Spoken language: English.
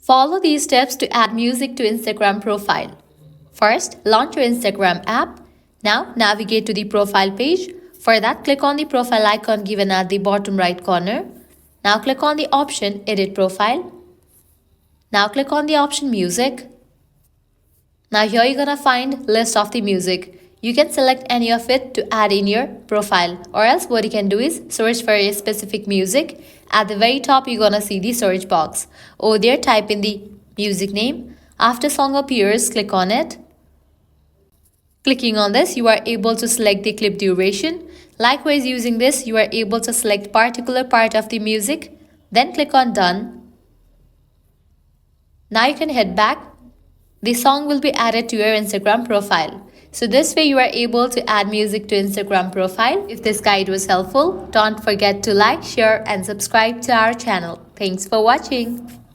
Follow these steps to add music to Instagram profile. First, launch your Instagram app. Now, navigate to the profile page. For that, click on the profile icon given at the bottom right corner. Now, click on the option Edit Profile. Now, click on the option Music. Now, here you're gonna find list of the music. You can select any of it to add in your profile, or else what you can do is search for a specific music. At the very top, you're gonna see the search box. Over there, type in the music name. After song appears, click on it. Clicking on this, you are able to select the clip duration. Likewise, using this, you are able to select particular part of the music. Then click on Done. Now you can head back. The song will be added to your Instagram profile. So this way you are able to add music to Instagram profile. If this guide was helpful, don't forget to like, share and subscribe to our channel. Thanks for watching.